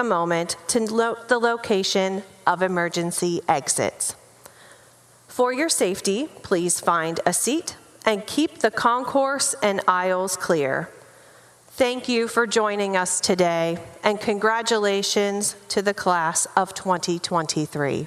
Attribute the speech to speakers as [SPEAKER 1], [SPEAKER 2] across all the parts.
[SPEAKER 1] a moment to note the location of emergency exits. For your safety, please find a seat and keep the concourse and aisles clear. Thank you for joining us today, and congratulations to the class of 2023.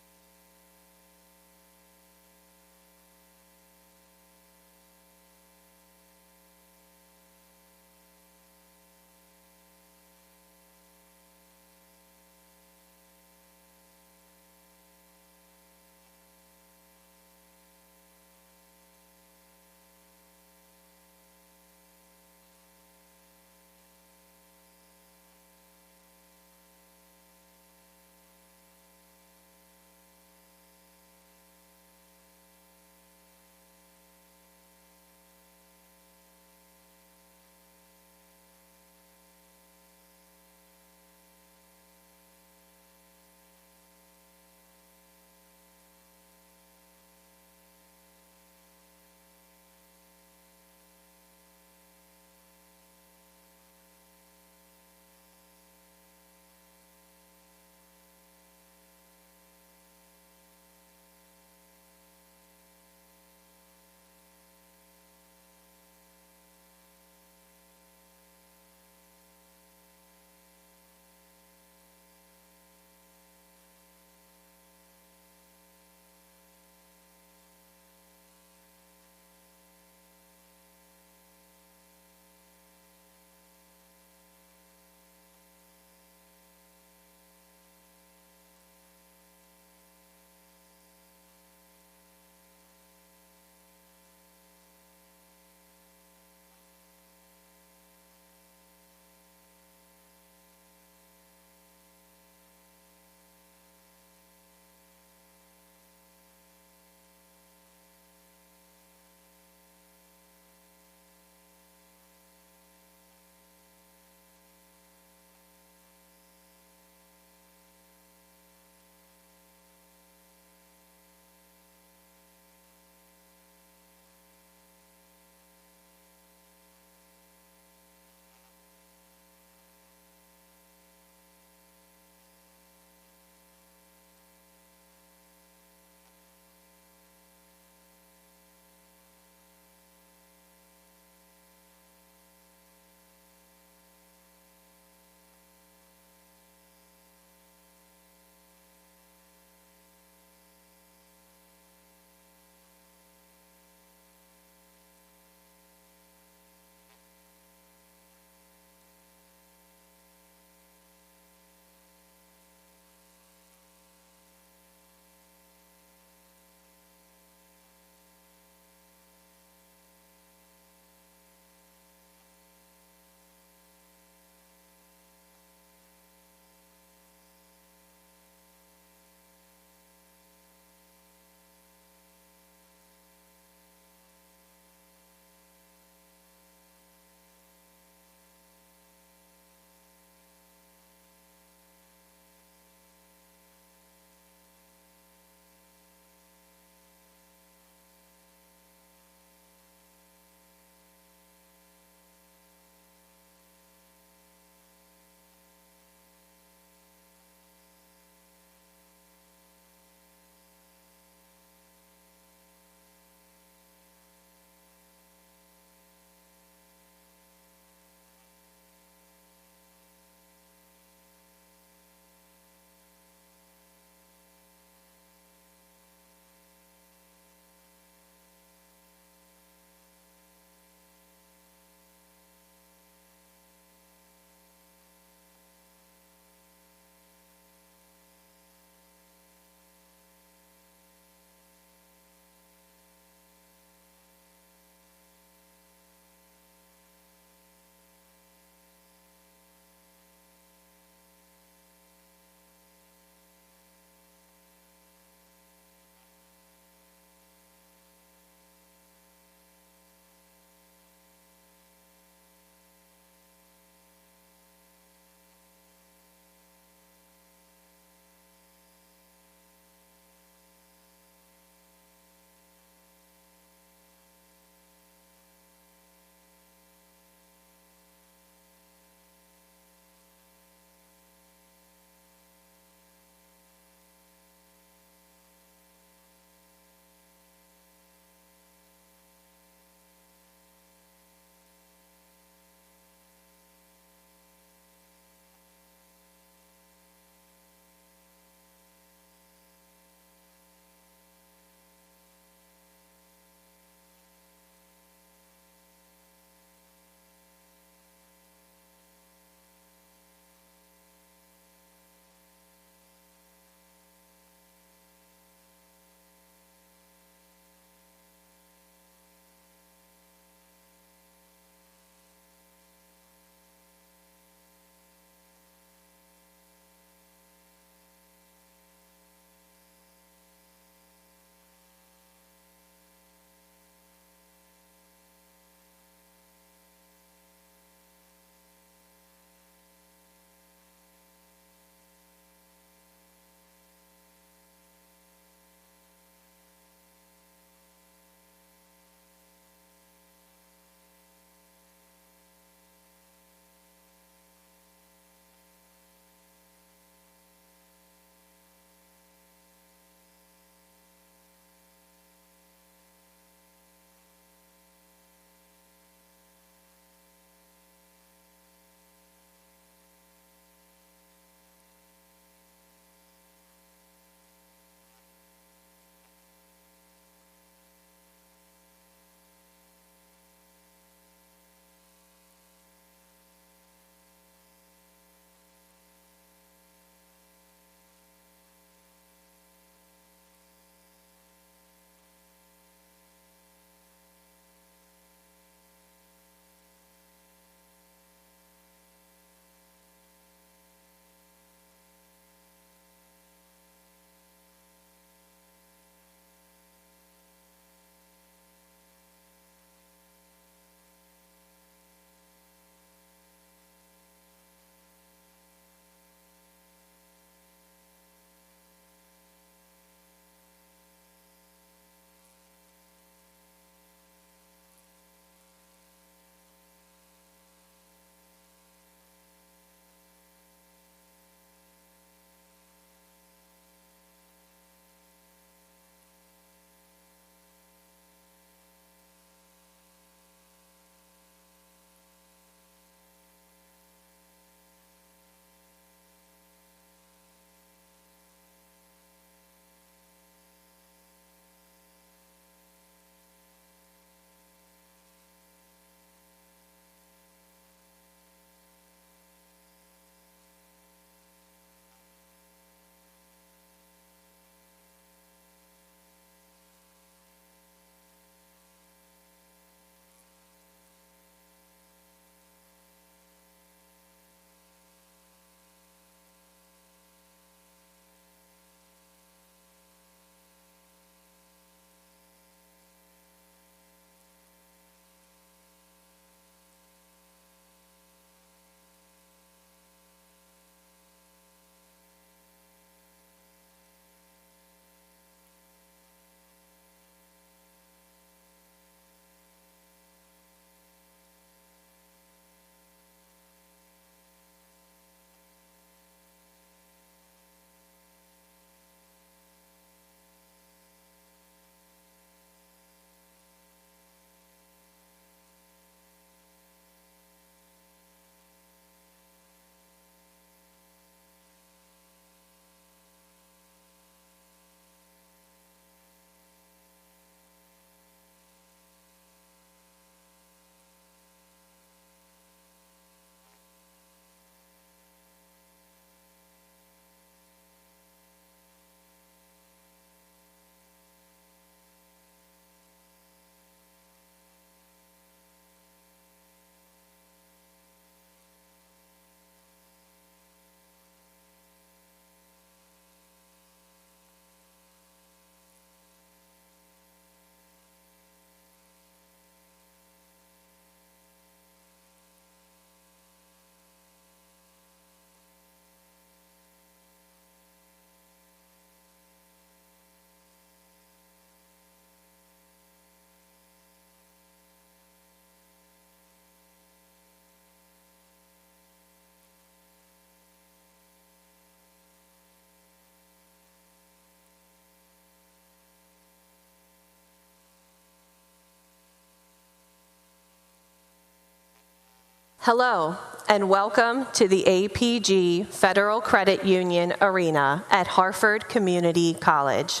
[SPEAKER 1] Hello, and welcome to the APG Federal Credit Union Arena at Harford Community College.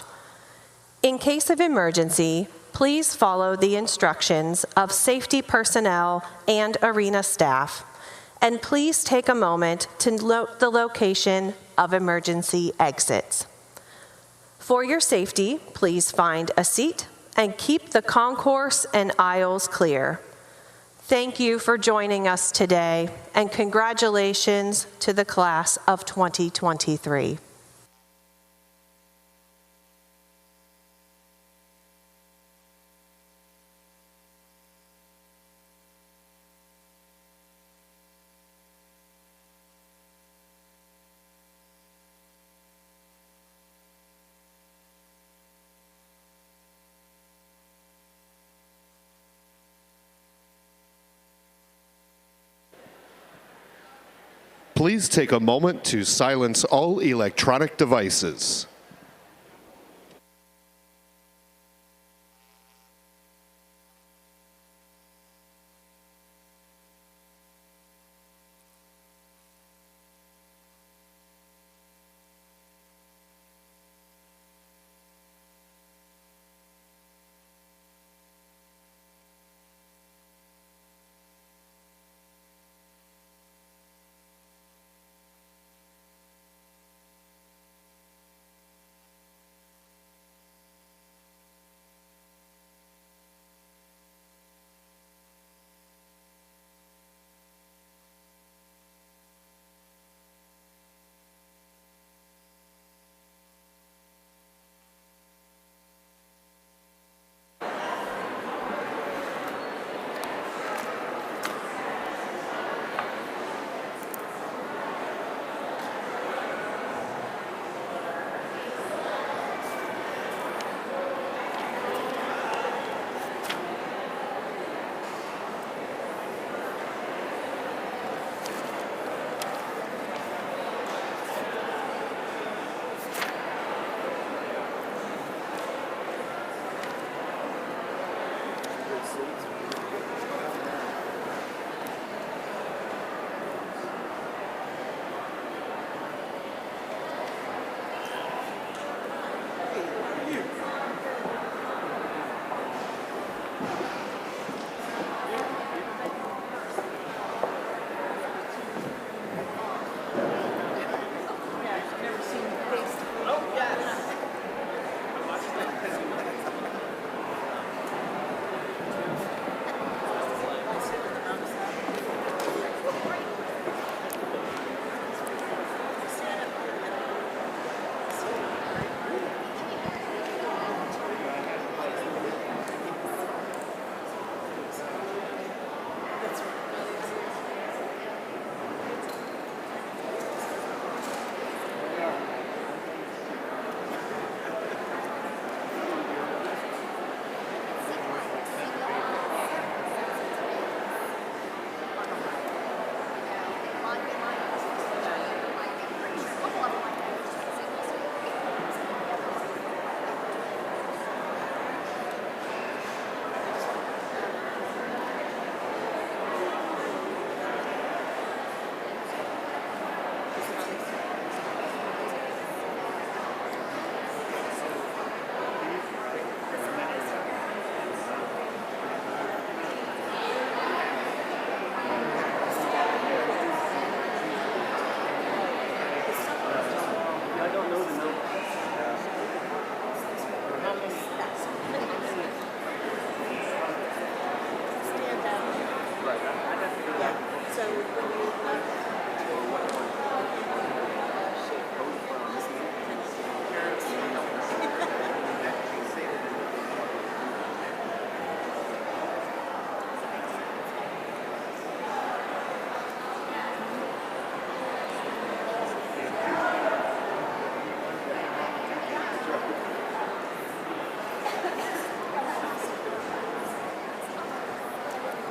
[SPEAKER 1] In case of emergency, please follow the instructions of safety personnel and arena staff, and please take a moment to note the location of emergency exits. For your safety, please find a seat and keep the concourse and aisles clear. Thank you for joining us today, and congratulations to the class of 2023.
[SPEAKER 2] Please take a moment to silence all electronic devices.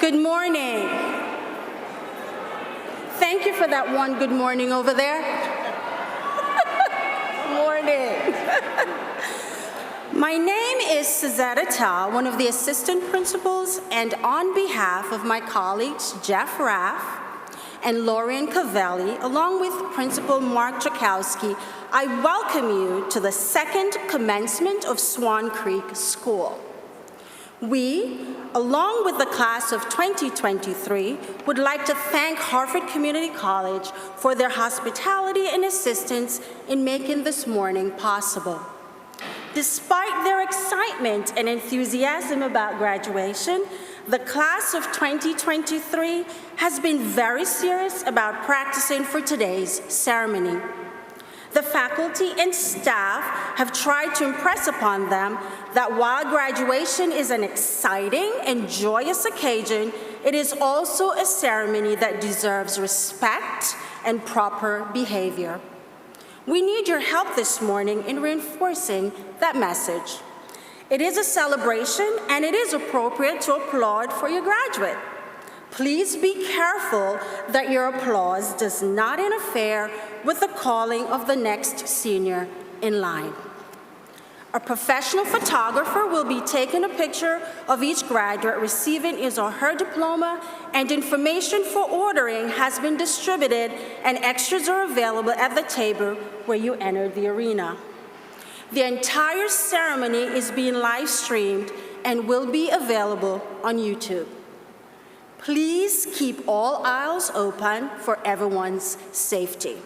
[SPEAKER 3] Good morning. Thank you for that one good morning over there. Morning. My name is Suzette Ta, one of the assistant principals, and on behalf of my colleagues Jeff Raff, and Lorian Cavelli, along with Principal Mark Czakowski, I welcome you to the second commencement of Swan Creek School. We, along with the class of 2023, would like to thank Harford Community College for their hospitality and assistance in making this morning possible. Despite their excitement and enthusiasm about graduation, the class of 2023 has been very serious about practicing for today's ceremony. The faculty and staff have tried to impress upon them that while graduation is an exciting and joyous occasion, it is also a ceremony that deserves respect and proper behavior. We need your help this morning in reinforcing that message. It is a celebration, and it is appropriate to applaud for your graduate. Please be careful that your applause does not interfere with the calling of the next senior in line. A professional photographer will be taking a picture of each graduate receiving his or her diploma, and information for ordering has been distributed, and extras are available at the table where you entered the arena. The entire ceremony is being live streamed and will be available on YouTube. Please keep all aisles open for everyone's safety.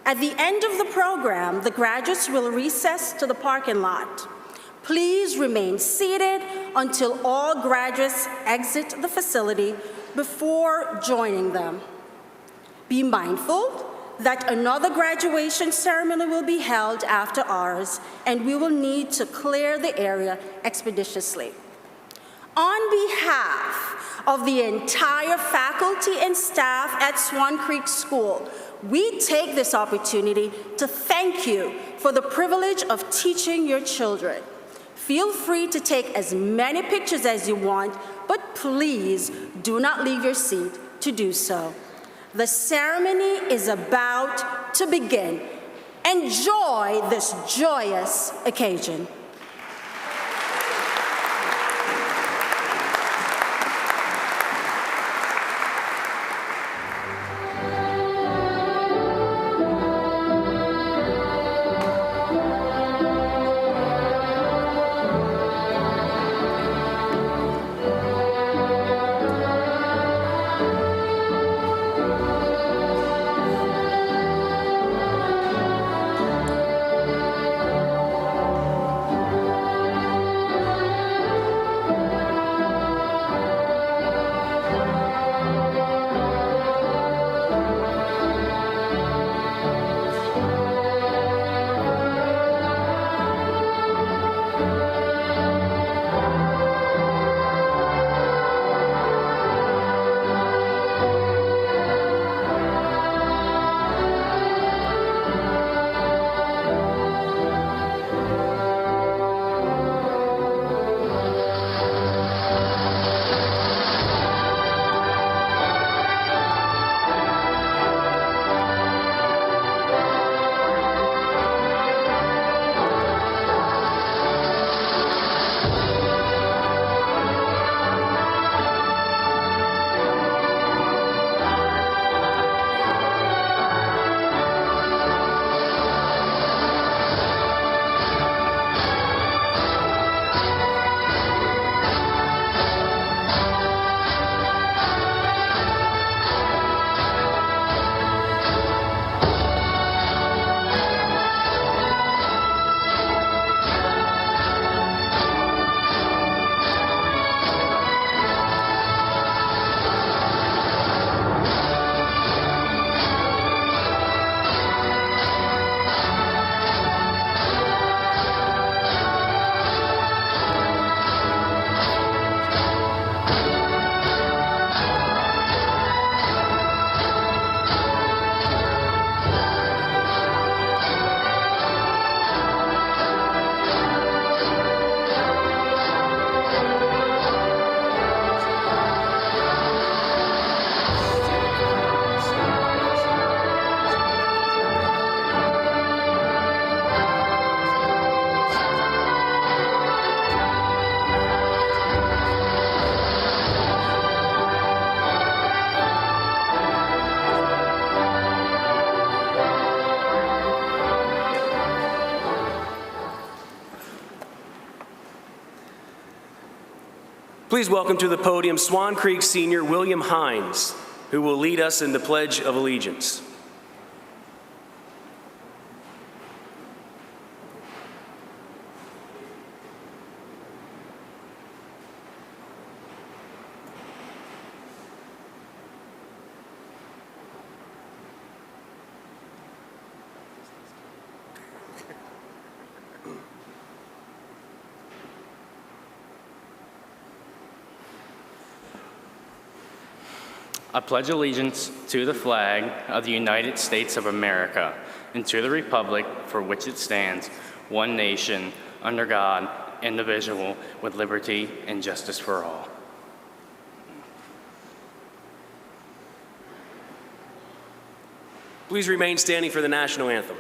[SPEAKER 3] At the end of the program, the graduates will recess to the parking lot. Please remain seated until all graduates exit the facility before joining them. Be mindful that another graduation ceremony will be held after ours, and we will need to clear the area expeditiously. On behalf of the entire faculty and staff at Swan Creek School, we take this opportunity to thank you for the privilege of teaching your children. Feel free to take as many pictures as you want, but please do not leave your seat to do so. The ceremony is about to begin. Enjoy this joyous occasion.
[SPEAKER 4] Please welcome to the podium Swan Creek senior William Hines, who will lead us in the Pledge of Allegiance.
[SPEAKER 5] I pledge allegiance to the flag of the United States of America and to the republic for which it stands, one nation, under God, indivisible, with liberty and justice for all.
[SPEAKER 4] Please remain standing for the national anthem.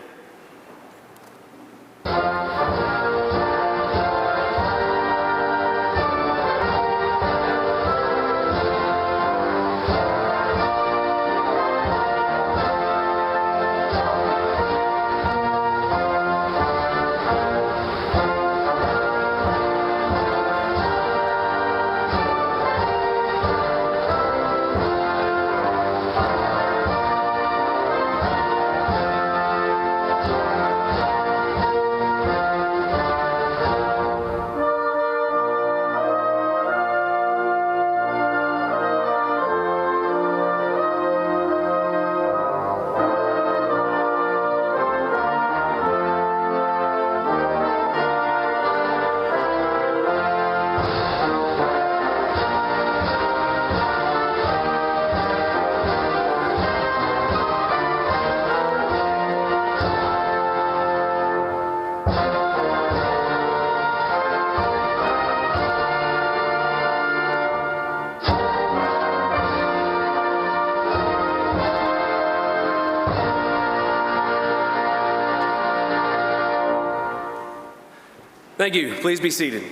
[SPEAKER 4] Thank you. Please be seated.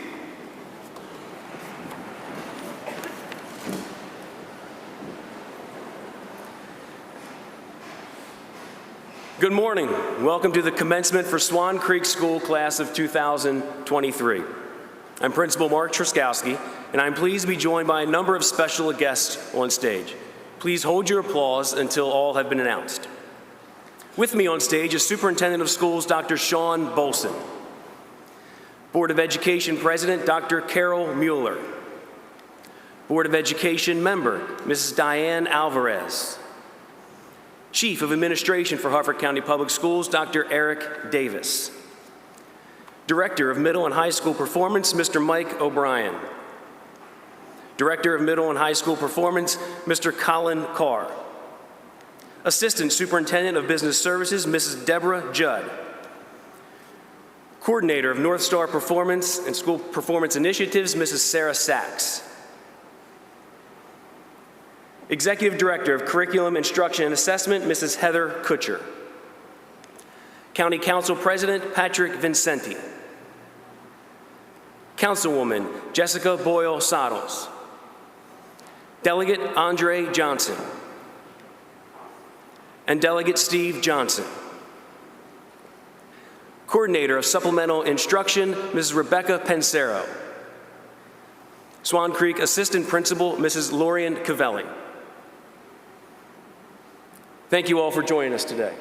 [SPEAKER 4] Good morning. Welcome to the commencement for Swan Creek School class of 2023. I'm Principal Mark Truskowski, and I'm pleased to be joined by a number of special guests on stage. Please hold your applause until all have been announced. With me on stage is Superintendent of Schools, Dr. Sean Bolson. Board of Education President, Dr. Carol Mueller. Board of Education Member, Mrs. Diane Alvarez. Chief of Administration for Harford County Public Schools, Dr. Eric Davis. Director of Middle and High School Performance, Mr. Mike O'Brien. Director of Middle and High School Performance, Mr. Colin Carr. Assistant Superintendent of Business Services, Mrs. Deborah Judd. Coordinator of North Star Performance and School Performance Initiatives, Mrs. Sarah Sachs. Executive Director of Curriculum Instruction and Assessment, Mrs. Heather Kutcher. County Council President, Patrick Vincenti. Councilwoman, Jessica Boyle Sottles. Delegate Andre Johnson. And Delegate Steve Johnson. Coordinator of Supplemental Instruction, Mrs. Rebecca Pensero. Swan Creek Assistant Principal, Mrs. Lorian Cavelli. Thank you all for joining us today.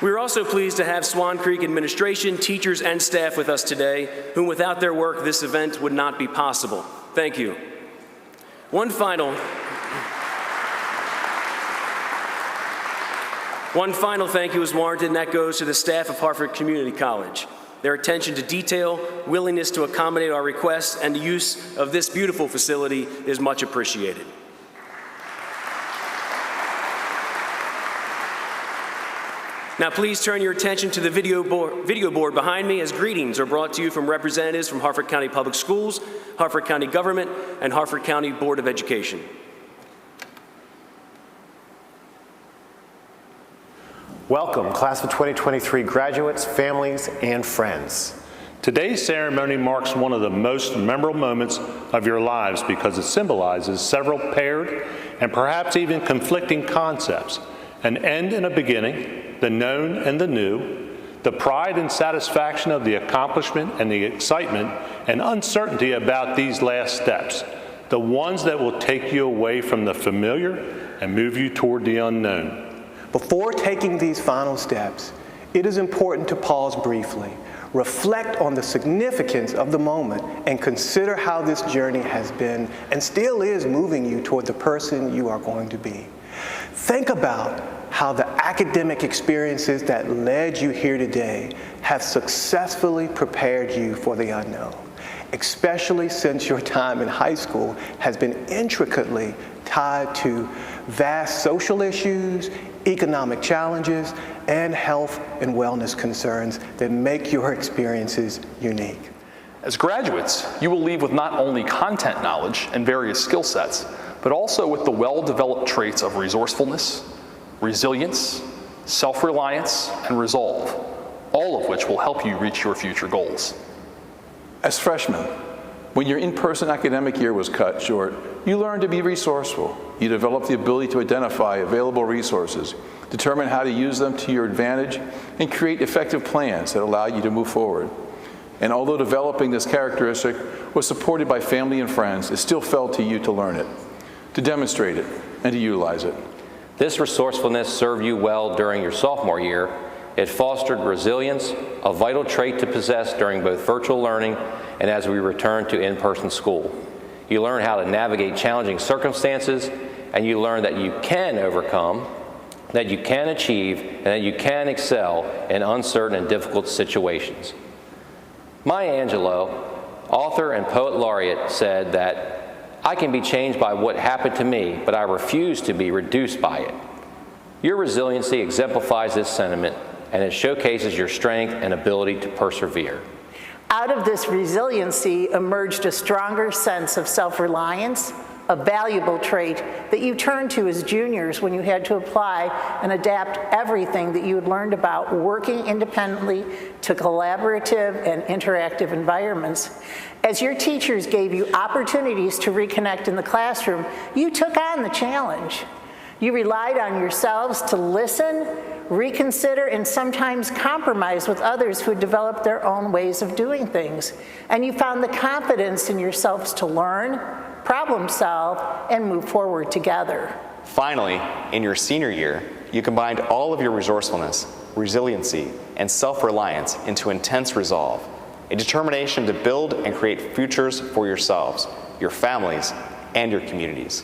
[SPEAKER 4] We are also pleased to have Swan Creek administration, teachers, and staff with us today, whom without their work, this event would not be possible. Thank you. One final thank you is warranted, and that goes to the staff of Harford Community College. Their attention to detail, willingness to accommodate our requests, and the use of this beautiful facility is much appreciated. Now please turn your attention to the video board behind me as greetings are brought to you from representatives from Harford County Public Schools, Harford County Government, and Harford County Board of Education.
[SPEAKER 6] Welcome, class of 2023 graduates, families, and friends.
[SPEAKER 7] Today's ceremony marks one of the most memorable moments of your lives because it symbolizes several paired and perhaps even conflicting concepts: an end and a beginning, the known and the new, The pride and satisfaction of the accomplishment and the excitement and uncertainty about these last steps, the ones that will take you away from the familiar and move you toward the unknown.
[SPEAKER 6] Before taking these final steps, it is important to pause briefly, reflect on the significance of the moment, and consider how this journey has been and still is moving you toward the person you are going to be. Think about how the academic experiences that led you here today have successfully prepared you for the unknown, especially since your time in high school has been intricately tied to vast social issues, economic challenges, and health and wellness concerns that make your experiences unique.
[SPEAKER 8] As graduates, you will leave with not only content knowledge and various skill sets, but also with the well-developed traits of resourcefulness, resilience, self-reliance, and resolve, all of which will help you reach your future goals.
[SPEAKER 9] As freshmen, when your in-person academic year was cut short, you learned to be resourceful. You developed the ability to identify available resources, determine how to use them to your advantage, and create effective plans that allow you to move forward. And although developing this characteristic was supported by family and friends, it still fell to you to learn it, to demonstrate it, and to utilize it.
[SPEAKER 10] This resourcefulness served you well during your sophomore year. It fostered resilience, a vital trait to possess during both virtual learning and as we return to in-person school. You learn how to navigate challenging circumstances, and you learn that you can overcome, that you can achieve, and that you can excel in uncertain and difficult situations. Maya Angelou, author and poet laureate, said that I can be changed by what happened to me, but I refuse to be reduced by it. Your resiliency exemplifies this sentiment, and it showcases your strength and ability to persevere.
[SPEAKER 11] Out of this resiliency emerged a stronger sense of self-reliance, a valuable trait that you turned to as juniors when you had to apply and adapt everything that you had learned about working independently to collaborative and interactive environments. As your teachers gave you opportunities to reconnect in the classroom, you took on the challenge. You relied on yourselves to listen, reconsider, and sometimes compromise with others who developed their own ways of doing things. And you found the confidence in yourselves to learn, problem solve, and move forward together.
[SPEAKER 12] Finally, in your senior year, you combined all of your resourcefulness, resiliency, and self-reliance into intense resolve, a determination to build and create futures for yourselves, your families, and your communities.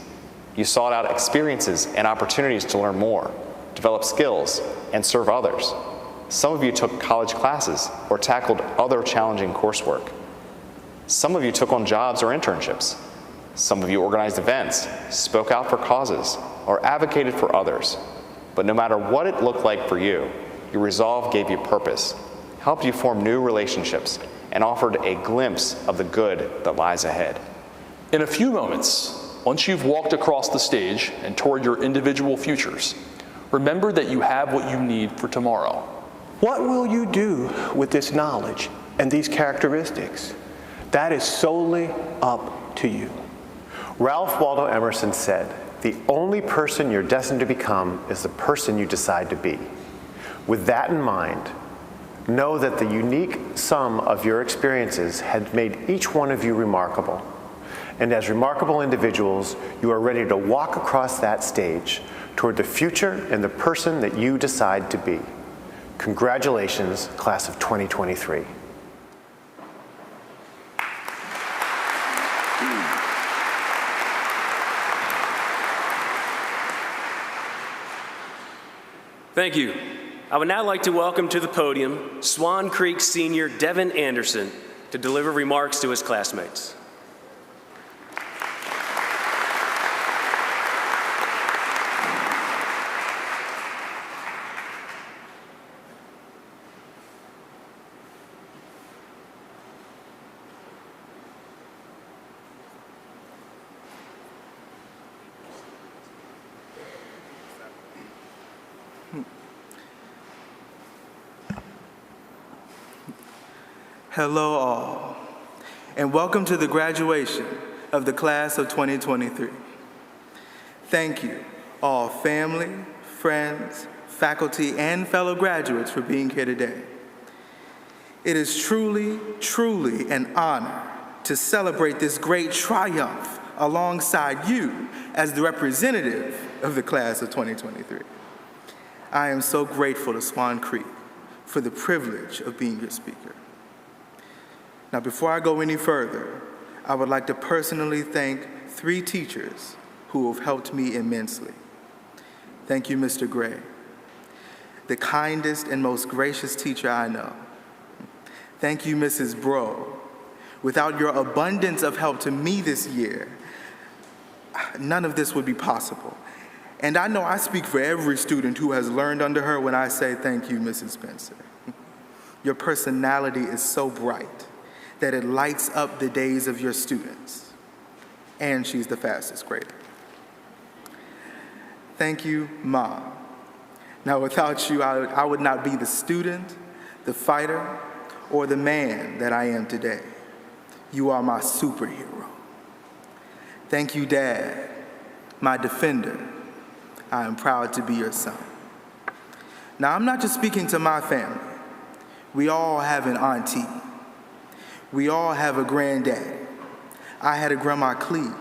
[SPEAKER 12] You sought out experiences and opportunities to learn more, develop skills, and serve others. Some of you took college classes or tackled other challenging coursework. Some of you took on jobs or internships. Some of you organized events, spoke out for causes, or advocated for others. But no matter what it looked like for you, your resolve gave you purpose, helped you form new relationships, and offered a glimpse of the good that lies ahead.
[SPEAKER 8] In a few moments, once you've walked across the stage and toward your individual futures, remember that you have what you need for tomorrow.
[SPEAKER 6] What will you do with this knowledge and these characteristics? That is solely up to you.
[SPEAKER 13] Ralph Waldo Emerson said, "The only person you're destined to become is the person you decide to be." With that in mind, know that the unique sum of your experiences had made each one of you remarkable. And as remarkable individuals, you are ready to walk across that stage toward the future and the person that you decide to be. Congratulations, class of 2023.
[SPEAKER 4] Thank you. I would now like to welcome to the podium Swan Creek senior Devin Anderson to deliver remarks to his classmates.
[SPEAKER 14] Hello all, and welcome to the graduation of the class of 2023. Thank you, all family, friends, faculty, and fellow graduates for being here today. It is truly, truly an honor to celebrate this great triumph alongside you as the representative of the class of 2023. I am so grateful to Swan Creek for the privilege of being your speaker. Now, before I go any further, I would like to personally thank 3 teachers who have helped me immensely. Thank you, Mr. Gray, the kindest and most gracious teacher I know. Thank you, Mrs. Bro. Without your abundance of help to me this year, none of this would be possible. And I know I speak for every student who has learned under her when I say thank you, Mrs. Spencer. Your personality is so bright that it lights up the days of your students. And she's the fastest grader. Thank you, Mom. Now, without you, I would not be the student, the fighter, or the man that I am today. You are my superhero. Thank you, Dad, my defender. I am proud to be your son. Now, I'm not just speaking to my family. We all have an auntie. We all have a granddaddy. I had a Grandma Cleve.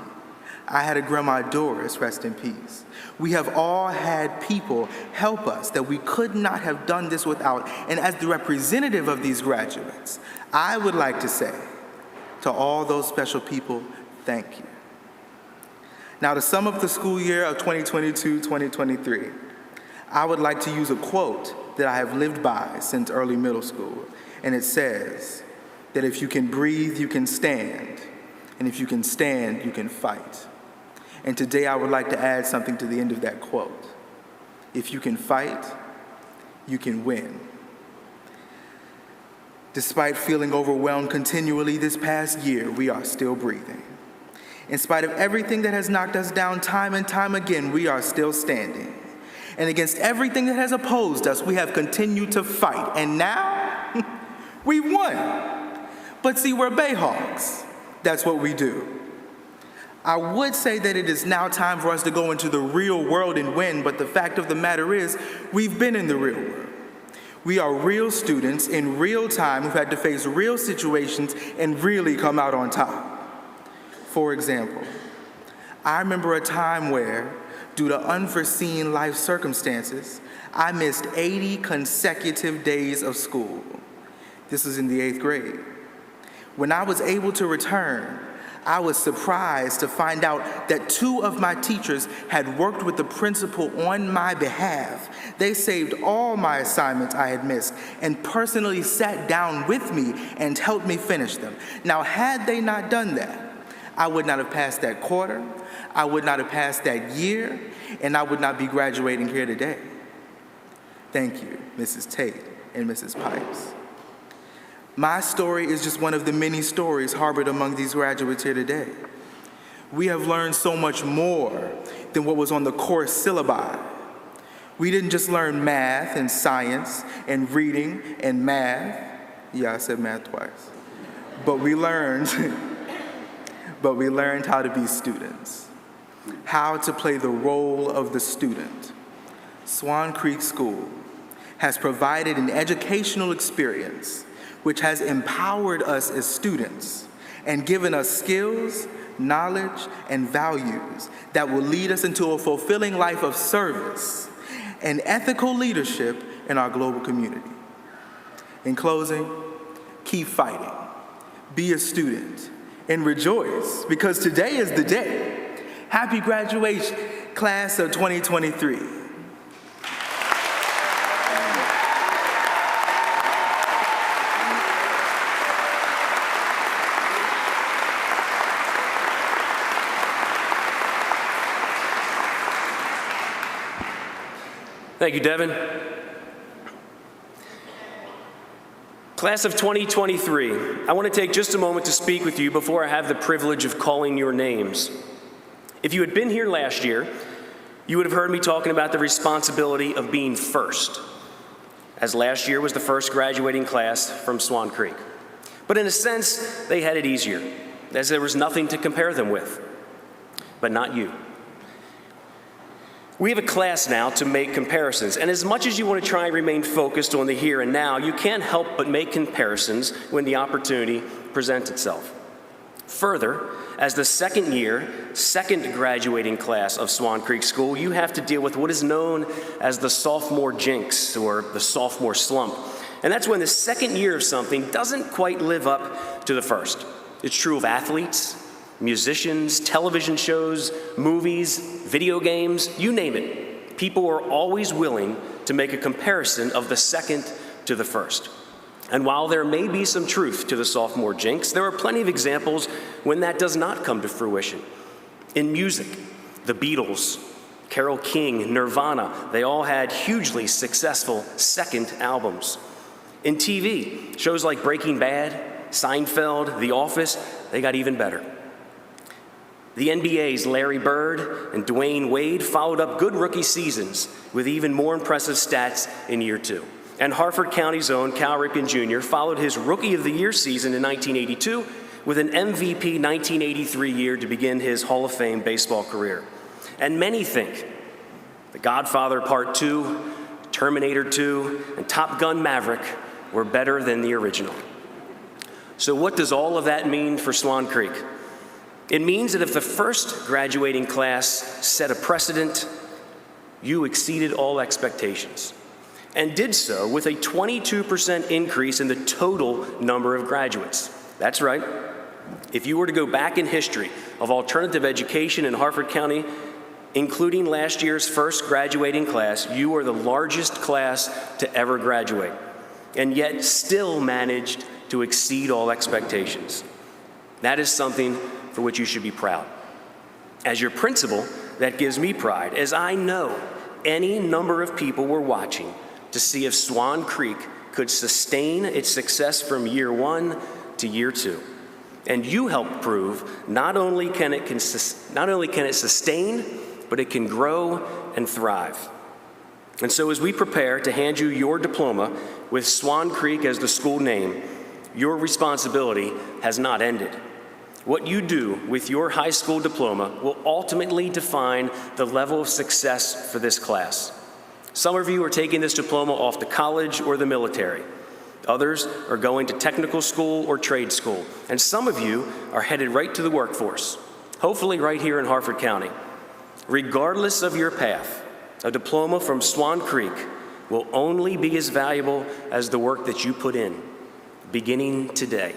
[SPEAKER 14] I had a Grandma Doris, rest in peace. We have all had people help us that we could not have done this without. And as the representative of these graduates, I would like to say to all those special people, thank you. Now, to sum up the school year of 2022-2023, I would like to use a quote that I have lived by since early middle school. And it says that if you can breathe, you can stand. And if you can stand, you can fight. And today I would like to add something to the end of that quote. If you can fight, you can win. Despite feeling overwhelmed continually this past year, we are still breathing. In spite of everything that has knocked us down time and time again, we are still standing. And against everything that has opposed us, we have continued to fight. And now, we won. But see, we're Bayhawks. That's what we do. I would say that it is now time for us to go into the real world and win, but the fact of the matter is, we've been in the real world. We are real students in real time who've had to face real situations and really come out on top. For example, I remember a time where, due to unforeseen life circumstances, I missed 80 consecutive days of school. This was in the 8th grade. When I was able to return, I was surprised to find out that 2 of my teachers had worked with the principal on my behalf. They saved all my assignments I had missed and personally sat down with me and helped me finish them. Now, had they not done that, I would not have passed that quarter, I would not have passed that year, and I would not be graduating here today. Thank you, Mrs. Tate and Mrs. Pipes. My story is just one of the many stories harbored among these graduates here today. We have learned so much more than what was on the course syllabi. We didn't just learn math and science and reading and math. Yeah, I said math twice. But we learned how to be students, how to play the role of the student. Swan Creek School has provided an educational experience which has empowered us as students and given us skills, knowledge, and values that will lead us into a fulfilling life of service and ethical leadership in our global community. In closing, keep fighting, be a student, and rejoice, because today is the day. Happy graduation, class of 2023.
[SPEAKER 4] Thank you, Devin. Class of 2023, I want to take just a moment to speak with you before I have the privilege of calling your names. If you had been here last year, you would have heard me talking about the responsibility of being first, as last year was the first graduating class from Swan Creek. But in a sense, they had it easier, as there was nothing to compare them with. But not you. We have a class now to make comparisons, and as much as you want to try and remain focused on the here and now, you can't help but make comparisons when the opportunity presents itself. Further, as the second graduating class of Swan Creek School, you have to deal with what is known as the sophomore jinx or the sophomore slump. And that's when the second year of something doesn't quite live up to the first. It's true of athletes, musicians, television shows, movies, video games, you name it. People are always willing to make a comparison of the second to the first. And while there may be some truth to the sophomore jinx, there are plenty of examples when that does not come to fruition. In music, the Beatles, Carole King, Nirvana, they all had hugely successful second albums. In TV, shows like Breaking Bad, Seinfeld, The Office, they got even better. The NBA's Larry Bird and Dwayne Wade followed up good rookie seasons with even more impressive stats in year two. And Harford County's own Cal Ripken Jr. followed his Rookie of the Year season in 1982 with an MVP 1983 year to begin his Hall of Fame baseball career. And many think The Godfather Part 2, Terminator 2, and Top Gun Maverick were better than the original. So what does all of that mean for Swan Creek? It means that if the first graduating class set a precedent, you exceeded all expectations, and did so with a 22% increase in the total number of graduates. That's right. If you were to go back in history of alternative education in Harford County, including last year's first graduating class, you are the largest class to ever graduate, and yet still managed to exceed all expectations. That is something for which you should be proud. As your principal, that gives me pride, as I know any number of people were watching to see if Swan Creek could sustain its success from year one to year two. And you helped prove not only can it sustain, but it can grow and thrive. And so as we prepare to hand you your diploma with Swan Creek as the school name, your responsibility has not ended. What you do with your high school diploma will ultimately define the level of success for this class. Some of you are taking this diploma off to college or the military. Others are going to technical school or trade school. And some of you are headed right to the workforce, hopefully right here in Harford County. Regardless of your path, a diploma from Swan Creek will only be as valuable as the work that you put in, beginning today.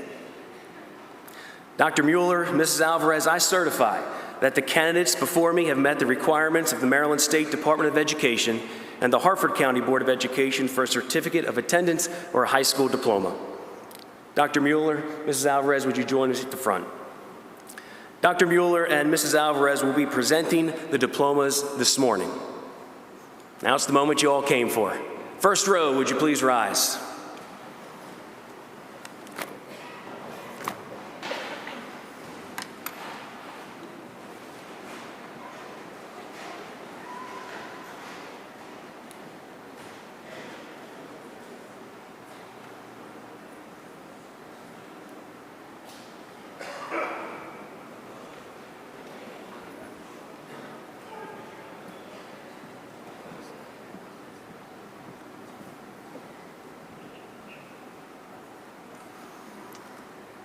[SPEAKER 4] Dr. Mueller, Mrs. Alvarez, I certify that the candidates before me have met the requirements of the Maryland State Department of Education and the Harford County Board of Education for a certificate of attendance or a high school diploma. Dr. Mueller, Mrs. Alvarez, would you join us at the front? Dr. Mueller and Mrs. Alvarez will be presenting the diplomas this morning. Now it's the moment you all came for. First row, would you please rise?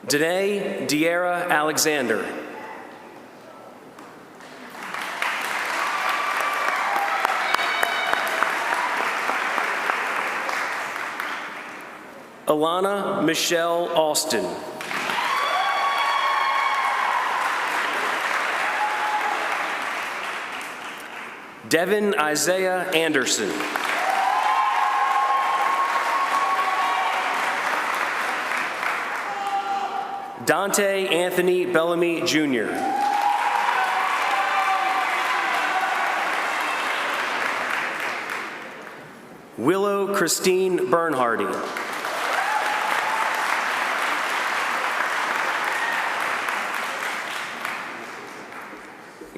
[SPEAKER 4] Danae Diera Alexander. Alana Michelle Austin. Devin Isaiah Anderson. Dante Anthony Bellamy, Jr. Willow Christine Bernhardy.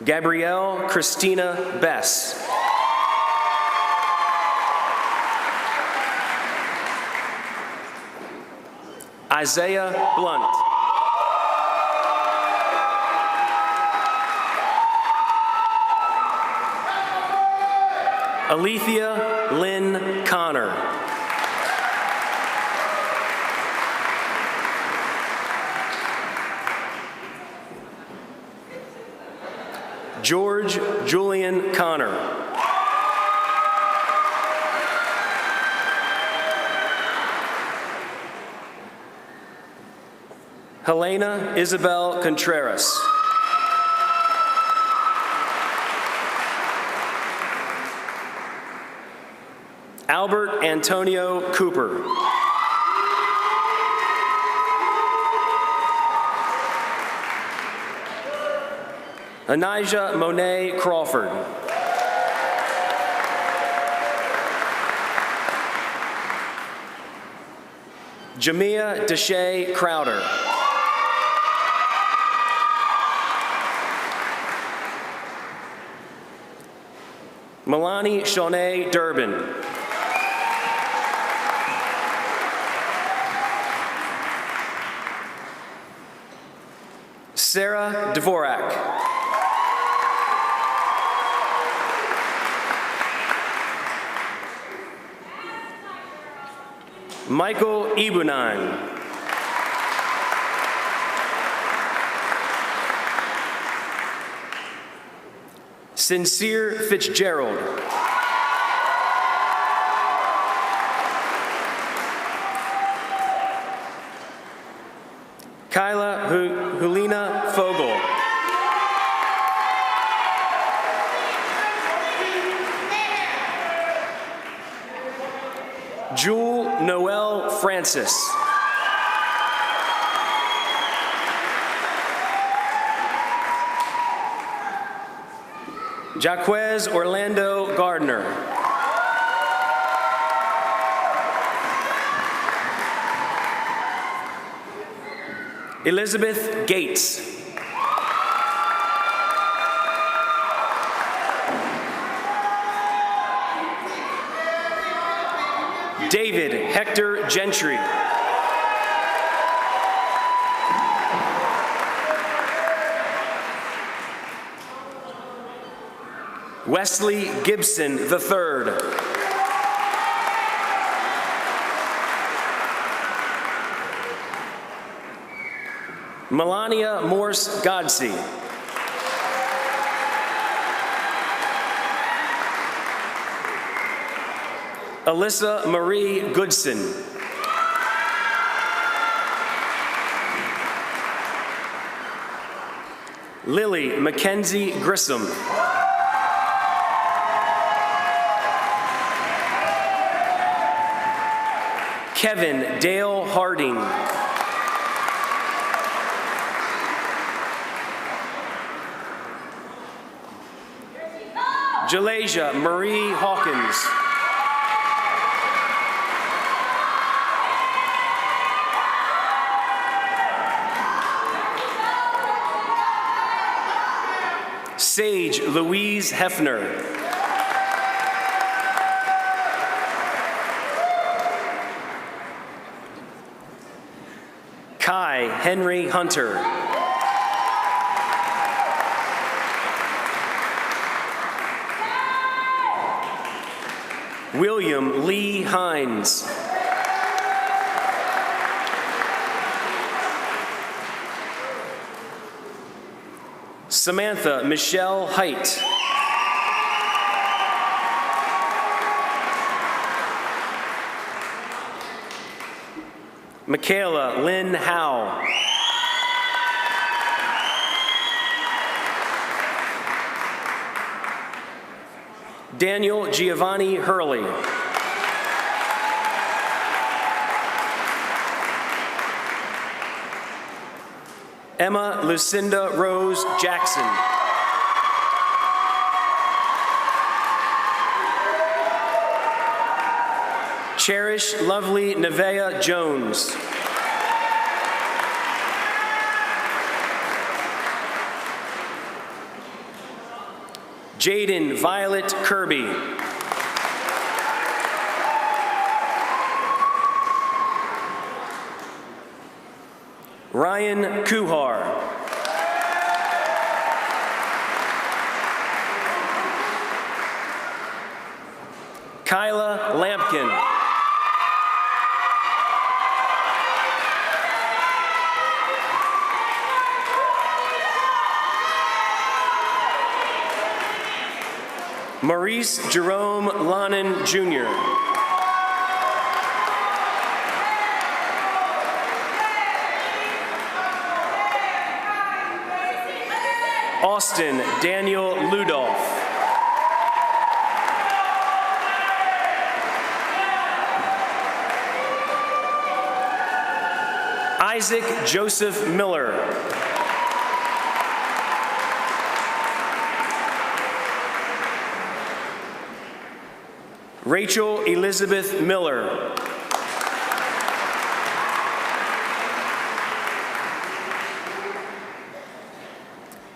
[SPEAKER 4] Gabrielle Christina Bess. Isaiah Blunt. Alethea Lynn Connor. George Julian Connor. Helena Isabel Contreras. Albert Antonio Cooper. Anijah Monet Crawford. Jamia Deshay Crowder. Milani Shaunae Durbin. Sarah Dvorak. Michael Ibunan. Sincere Fitzgerald. Kyla Hulina Fogel. Jewel Noel Francis. Jaquez Orlando Gardner. Elizabeth Gates. David Hector Gentry. Wesley Gibson III. Melania Morse Godsey. Alyssa Marie Goodson. Lily Mackenzie Grissom. Kevin Dale Harding. Jalasia Marie Hawkins. Sage Louise Hefner. Kai Henry Hunter. William Lee Hines. Samantha Michelle Height. Michaela Lynn Howe. Daniel Giovanni Hurley. Emma Lucinda Rose Jackson. Cherish Lovely Nevea Jones. Jaden Violet Kirby. Ryan Kuhar. Kyla Lampkin. Maurice Jerome Lonan, Jr. Austin Daniel Ludolph. Isaac Joseph Miller. Rachel Elizabeth Miller.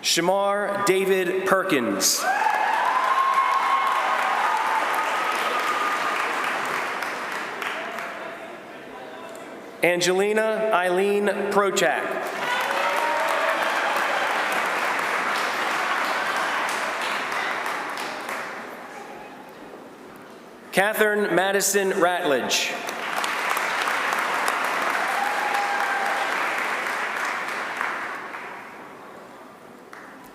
[SPEAKER 4] Shamar David Perkins. Angelina Eileen Prochak. Catherine Madison Ratledge.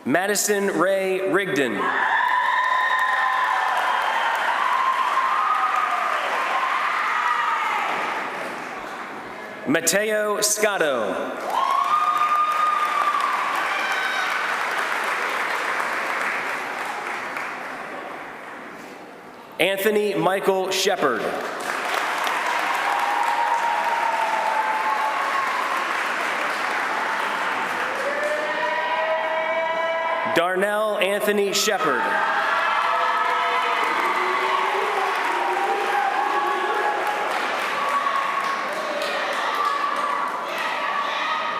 [SPEAKER 4] Madison Ray Rigdon. Mateo Scotto. Anthony Michael Shepard. Darnell Anthony Shepard.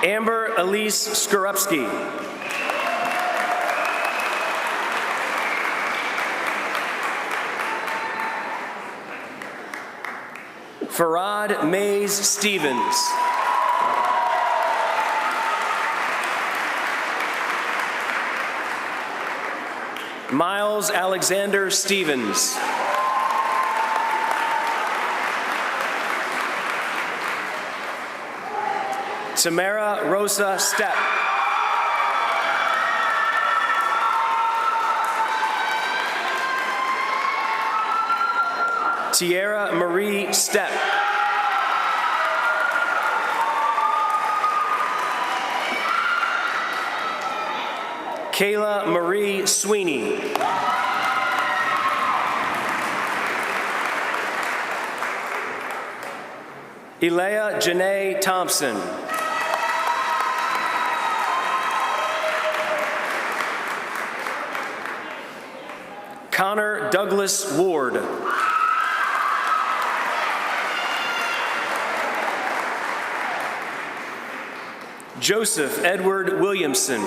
[SPEAKER 4] Amber Elise Skorupski. Farad Mays Stevens. Miles Alexander Stevens. Tamara Rosa Stepp. Tierra Marie Stepp. Kayla Marie Sweeney. Elea Janae Thompson. Connor Douglas Ward. Joseph Edward Williamson.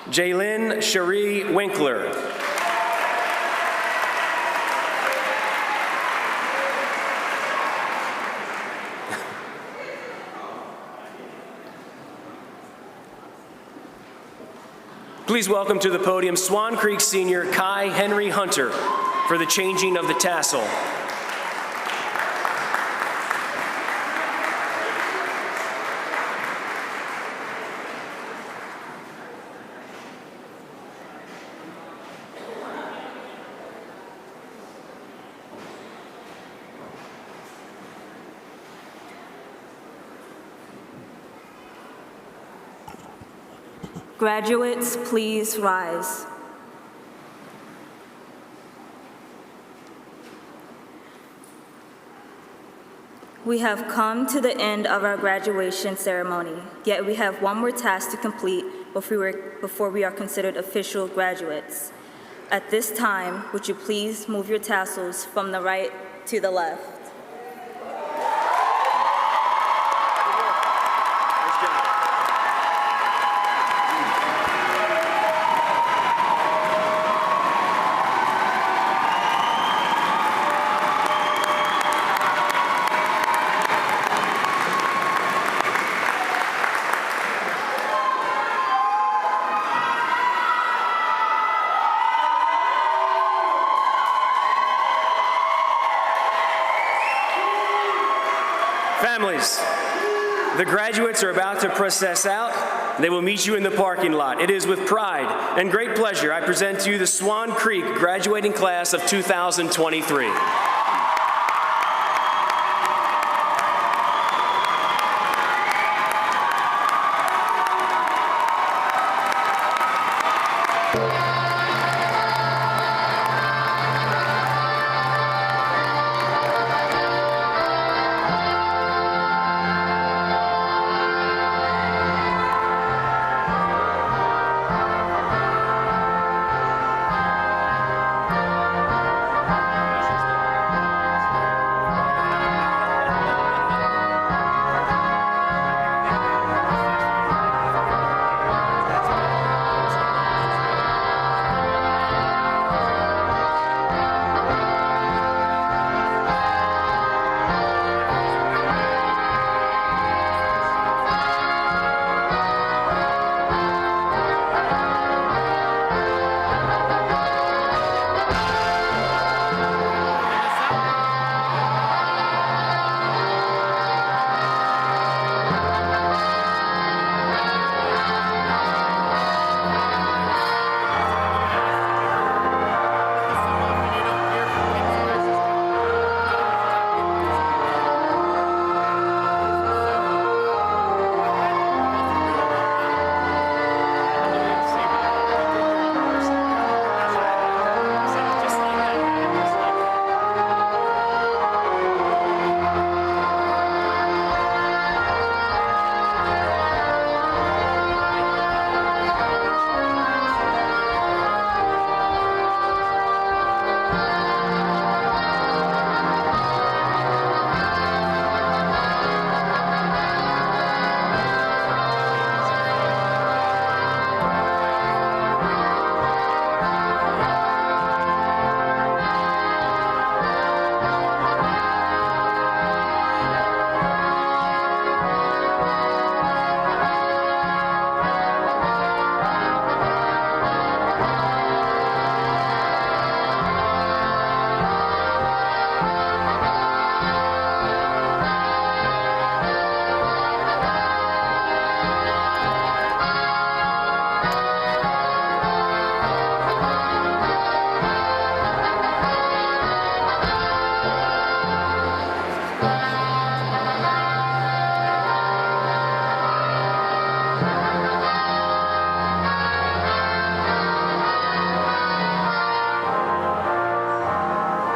[SPEAKER 4] Jaylyn Cherie Winkler. Please welcome to the podium Swan Creek senior Kai Henry Hunter for the changing of the tassel.
[SPEAKER 15] Graduates, please rise. We have come to the end of our graduation ceremony, yet we have one more task to complete before we are considered official graduates. At this time, would you please move your tassels from the right to the left?
[SPEAKER 4] families. The graduates are about to process out. They will meet you in the parking lot. It is with pride and great pleasure I present to you the Swan Creek graduating class of 2023.